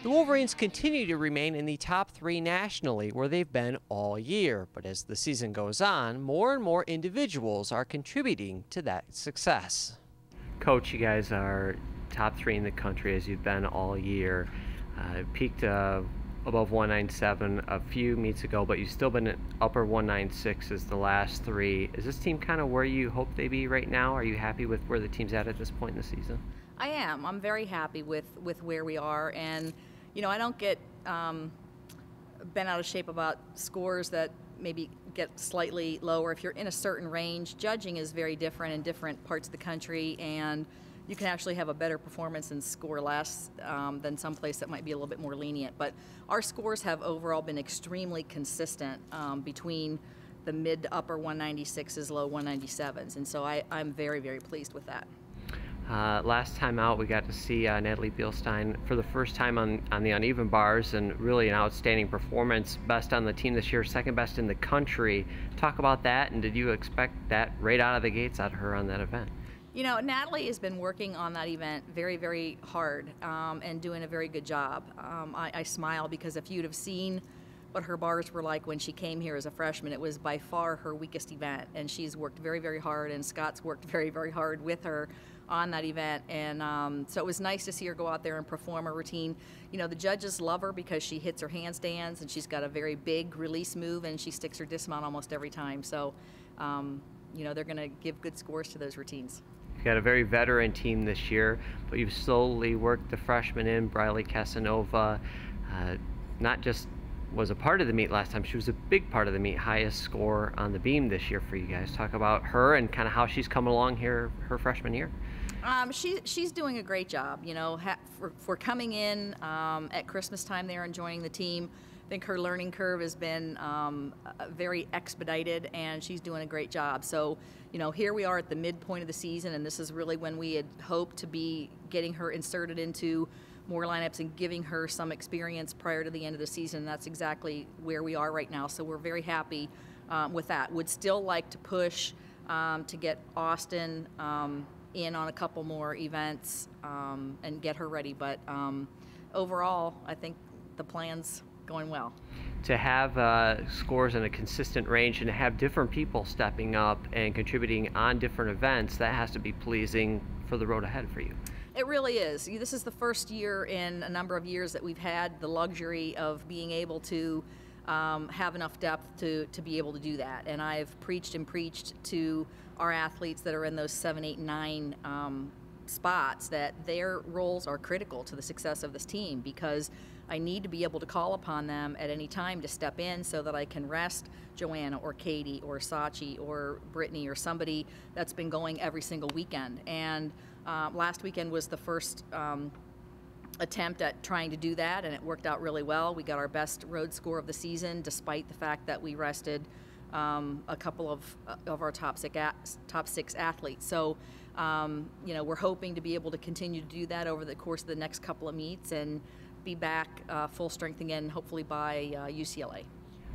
The Wolverines continue to remain in the top 3 nationally, where they've been all year. But as the season goes on, more and more individuals are contributing to that success. Coach, you guys are top 3 in the country as you've been all year. Peaked above 197 a few meets ago, but you've still been at upper 196s the last 3. Is this team kind of where you hope they be right now? Are you happy with where the team's at this point in the season? I am. I'm very happy with where we are, and you know, I don't get bent out of shape about scores that maybe get slightly lower. If you're in a certain range, judging is very different in different parts of the country, and you can actually have a better performance and score less than someplace that might be a little bit more lenient. But our scores have overall been extremely consistent between the mid to upper 196s, low 197s, and so I'm very, very pleased with that. Last time out, we got to see Natalie Bielstein for the first time on the uneven bars, and really an outstanding performance. Best on the team this year, second best in the country. Talk about that, and did you expect that right out of the gates out of her on that event? You know, Natalie has been working on that event very, very hard and doing a very good job. I smile because if you'd have seen what her bars were like when she came here as a freshman, it was by far her weakest event, and she's worked very, very hard, and Scott's worked very, very hard with her on that event, and so it was nice to see her go out there and perform a routine. You know, the judges love her because she hits her handstands, and she's got a very big release move, and she sticks her dismount almost every time. So, you know, they're going to give good scores to those routines. You've got a very veteran team this year, but you've slowly worked the freshmen in. Briley Casanova, not just was a part of the meet last time, she was a big part of the meet, highest score on the beam this year for you guys. Talk about her and kind of how she's come along here her freshman year. She's doing a great job, you know, for coming in at Christmas time there and joining the team. I think her learning curve has been very expedited, and she's doing a great job. So, you know, here we are at the midpoint of the season, and this is really when we had hoped to be getting her inserted into more lineups and giving her some experience prior to the end of the season. That's exactly where we are right now, so we're very happy with that. Would still like to push to get Austin in on a couple more events and get her ready, but overall I think the plan's going well. To have scores in a consistent range and to have different people stepping up and contributing on different events, that has to be pleasing for the road ahead for you. It really is. This is the first year in a number of years that we've had the luxury of being able to have enough depth to be able to do that. And I've preached and preached to our athletes that are in those 7, 8, and 9 spots that their roles are critical to the success of this team, because I need to be able to call upon them at any time to step in so that I can rest Joanna or Katie or Sachi or Brittany or somebody that's been going every single weekend. And last weekend was the first attempt at trying to do that, and it worked out really well. We got our best road score of the season, despite the fact that we rested a couple of our top 6 athletes. So, you know, we're hoping to be able to continue to do that over the course of the next couple of meets and be back full strength again, hopefully by UCLA.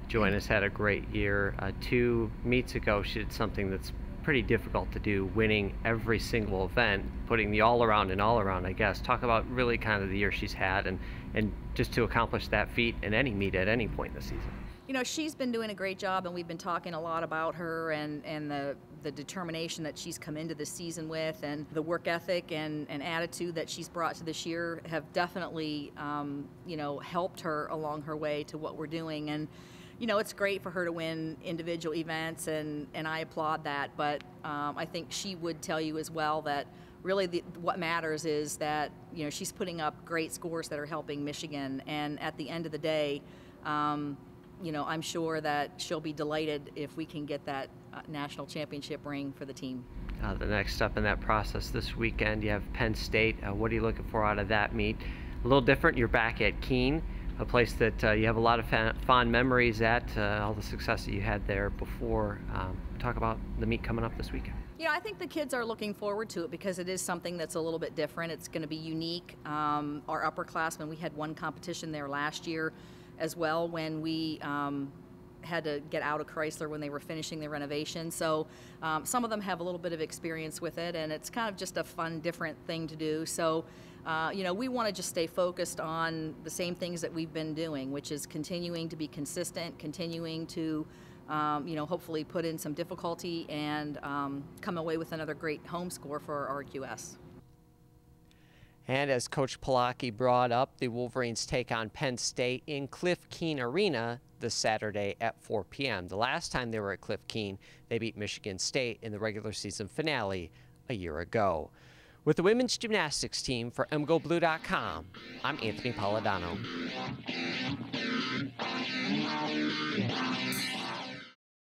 Joanna's had a great year. 2 meets ago, she did something that's pretty difficult to do, winning every single event, putting the all-around and all-around, I guess. Talk about really kind of the year she's had, and just to accomplish that feat in any meet at any point in the season. You know, she's been doing a great job, and we've been talking a lot about her and the determination that she's come into this season with, and the work ethic and attitude that she's brought to this year have definitely, you know, helped her along her way to what we're doing. And you know, it's great for her to win individual events, and I applaud that, but I think she would tell you as well that really what matters is that, you know, she's putting up great scores that are helping Michigan, and at the end of the day, you know, I'm sure that she'll be delighted if we can get that national championship ring for the team. The next step in that process this weekend, you have Penn State. What are you looking for out of that meet? A little different, you're back at Keene, a place that you have a lot of fond memories at, all the success that you had there before. Talk about the meet coming up this weekend. Yeah, I think the kids are looking forward to it because it is something that's a little bit different. It's going to be unique. Our upperclassmen, we had one competition there last year as well when we had to get out of Chrysler when they were finishing their renovation. So some of them have a little bit of experience with it, and it's kind of just a fun, different thing to do. So, you know, we want to just stay focused on the same things that we've been doing, which is continuing to be consistent, continuing to, you know, hopefully put in some difficulty and come away with another great home score for our RQS. And as Coach Plocki brought up, the Wolverines take on Penn State in Cliff Keen Arena this Saturday at 4 p.m. The last time they were at Cliff Keen, they beat Michigan State in the regular season finale a year ago. With the women's gymnastics team for MGoBlue.com, I'm Anthony Polidano.